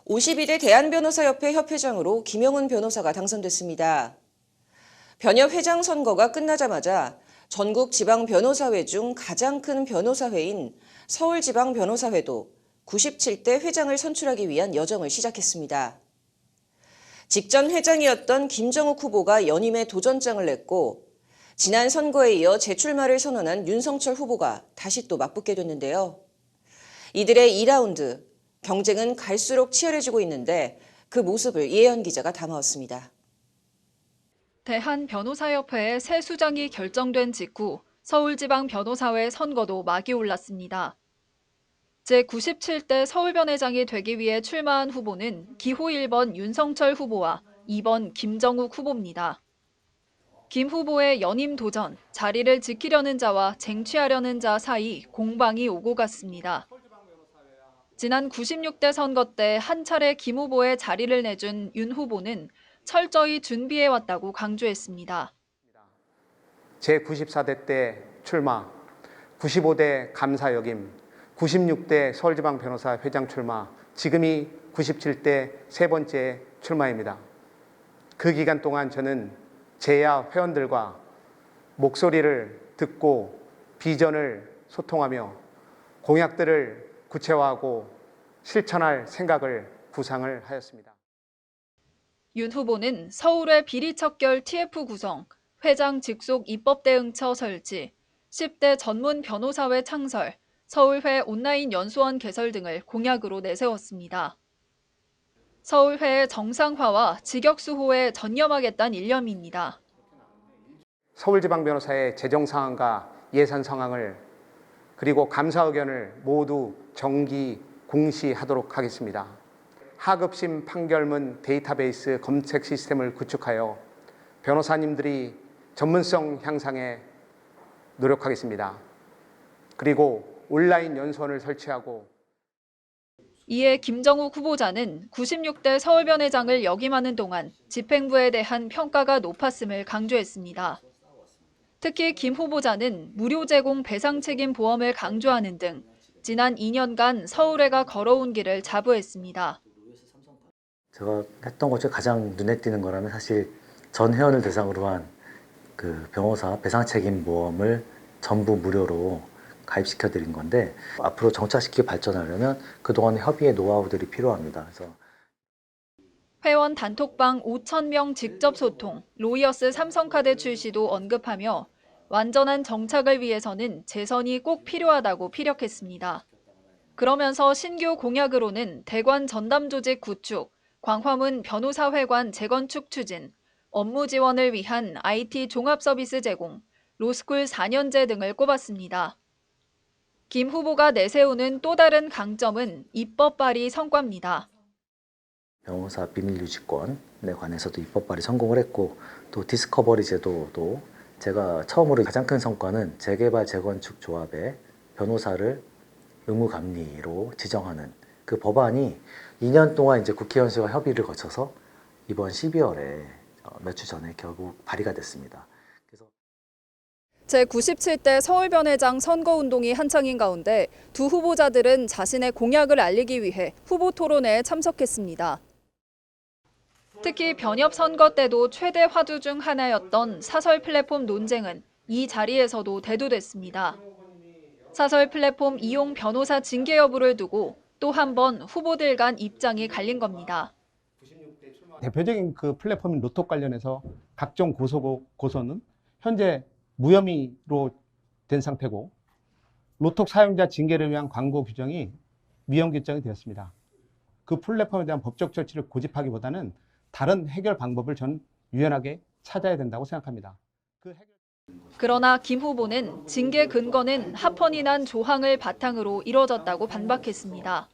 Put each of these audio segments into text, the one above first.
52대 대한변호사협회 협회장으로 김영훈 변호사가 당선됐습니다. 변협 회장 선거가 끝나자마자 전국 지방변호사회 중 가장 큰 변호사회인 서울지방변호사회도 97대 회장을 선출하기 위한 여정을 시작했습니다. 직전 회장이었던 김정욱 후보가 연임에 도전장을 냈고 지난 선거에 이어 재출마를 선언한 윤석철 후보가 다시 또 맞붙게 됐는데요. 이들의 2라운드, 경쟁은 갈수록 치열해지고 있는데 그 모습을 이혜연 기자가 담아왔습니다. 대한변호사협회의 새 수장이 결정된 직후 서울지방변호사회 선거도 막이 올랐습니다. 제97대 서울변회장이 되기 위해 출마한 후보는 기호 1번 윤석철 후보와 2번 김정욱 후보입니다. 김 후보의 연임 도전, 자리를 지키려는 자와 쟁취하려는 자 사이 공방이 오고 갔습니다. 지난 96대 선거 때 한 차례 김 후보의 자리를 내준 윤 후보는 철저히 준비해왔다고 강조했습니다. 제94대 때 출마, 95대 감사 역임, 96대 서울지방변호사 회장 출마, 지금이 97대 세 번째 출마입니다. 그 기간 동안 저는 제야 회원들과 목소리를 듣고 비전을 소통하며 공약들을 구체화하고 실천할 생각을 구상을 하였습니다. 윤 후보는 서울의 비리척결 TF 구성, 회장 직속 입법대응처 설치, 10대 전문 변호사회 창설, 서울회 온라인 연수원 개설 등을 공약으로 내세웠습니다. 서울회의 정상화와 직역수호에 전념하겠다는 일념입니다. 서울지방변호사의 재정 상황과 예산 상황을 그리고 감사 의견을 모두 정기 공시하도록 하겠습니다. 하급심 판결문 데이터베이스 검색 시스템을 구축하여 변호사님들이 전문성 향상에 노력하겠습니다. 그리고 온라인 연수원을 설치하고 이에 김정욱 후보자는 96대 서울변회장을 역임하는 동안 집행부에 대한 평가가 높았음을 강조했습니다. 특히 김 후보자는 무료 제공 배상 책임 보험을 강조하는 등 지난 2년간 서울회가 걸어온 길을 자부했습니다. 제가 했던 것 중에 가장 눈에 띄는 거라면 사실 전 회원을 대상으로 한 그 변호사 배상 책임 보험을 전부 무료로 가입시켜 드린 건데 앞으로 정착시키고 발전하려면 그동안 협의의 노하우들이 필요합니다. 그래서 회원 단톡방 5,000명 직접 소통, 로이어스 삼성카드 출시도 언급하며 완전한 정착을 위해서는 재선이 꼭 필요하다고 피력했습니다. 그러면서 신규 공약으로는 대관 전담 조직 구축, 광화문 변호사회관 재건축 추진, 업무 지원을 위한 IT 종합 서비스 제공, 로스쿨 4년제 등을 꼽았습니다. 김 후보가 내세우는 또 다른 강점은 입법 발의 성과입니다. 변호사 비밀 유지권에 관해서도 입법 발의 성공을 했고 또 디스커버리 제도도 제가 처음으로 가장 큰 성과는 재개발 재건축 조합의 변호사를 의무감리로 지정하는 그 법안이 2년 동안 이제 국회의원 수와 협의를 거쳐서 이번 12월에 몇 주 전에 결국 발의가 됐습니다. 그래서 제97대 서울변회장 선거운동이 한창인 가운데 두 후보자들은 자신의 공약을 알리기 위해 후보 토론회에 참석했습니다. 특히 변협 선거 때도 최대 화두 중 하나였던 사설 플랫폼 논쟁은 이 자리에서도 대두됐습니다. 사설 플랫폼 이용 변호사 징계 여부를 두고 또 한 번 후보들 간 입장이 갈린 겁니다. 대표적인 그 플랫폼인 로톡 관련해서 각종 고소는 현재 무혐의로 된 상태고 로톡 사용자 징계를 위한 광고 규정이 미형 규정이 되었습니다. 그 플랫폼에 대한 법적 조치를 고집하기보다는 다른 해결 방법을 저는 유연하게 찾아야 된다고 생각합니다. 그러나 김 후보는 징계 근거는 합헌이 난 조항을 바탕으로 이뤄졌다고 반박했습니다.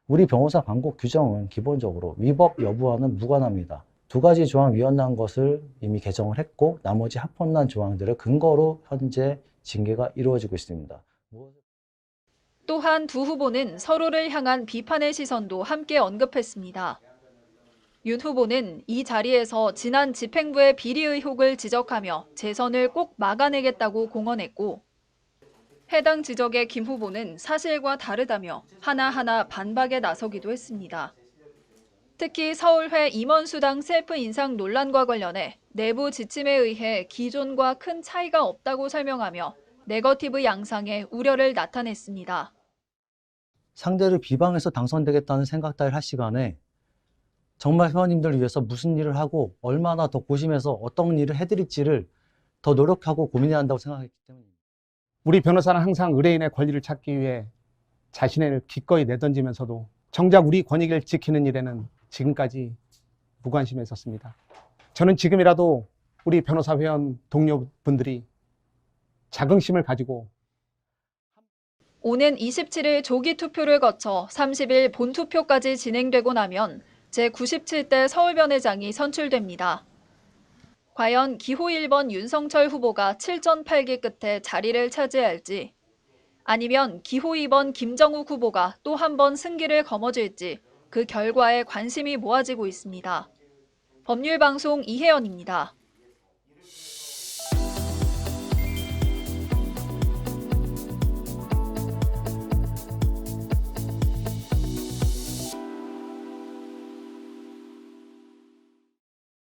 우리 변호사 광고 규정은 기본적으로 위법 여부와는 무관합니다. 두 가지 조항 위헌난 것을 이미 개정을 했고 나머지 합헌난 조항들을 근거로 현재 징계가 이루어지고 있습니다. 또한 두 후보는 서로를 향한 비판의 시선도 함께 언급했습니다. 윤 후보는 이 자리에서 지난 집행부의 비리 의혹을 지적하며 재선을 꼭 막아내겠다고 공언했고 해당 지적에 김 후보는 사실과 다르다며 하나하나 반박에 나서기도 했습니다. 특히 서울회 임원수당 셀프 인상 논란과 관련해 내부 지침에 의해 기존과 큰 차이가 없다고 설명하며 네거티브 양상의 우려를 나타냈습니다. 상대를 비방해서 당선되겠다는 생각 따위를 할 시간에 정말 회원님들을 위해서 무슨 일을 하고 얼마나 더 고심해서 어떤 일을 해드릴지를 더 노력하고 고민해야 한다고 생각했기 때문입니다. 우리 변호사는 항상 의뢰인의 권리를 찾기 위해 자신을 기꺼이 내던지면서도 정작 우리 권익을 지키는 일에는 지금까지 무관심했었습니다. 저는 지금이라도 우리 변호사 회원 동료분들이 자긍심을 가지고 오는 27일 조기 투표를 거쳐 30일 본투표까지 진행되고 나면 제97대 서울변회장이 선출됩니다. 과연 기호 1번 윤석철 후보가 7전 8기 끝에 자리를 차지할지, 아니면 기호 2번 김정욱 후보가 또 한 번 승기를 거머쥘지 그 결과에 관심이 모아지고 있습니다. 법률방송 이혜연입니다.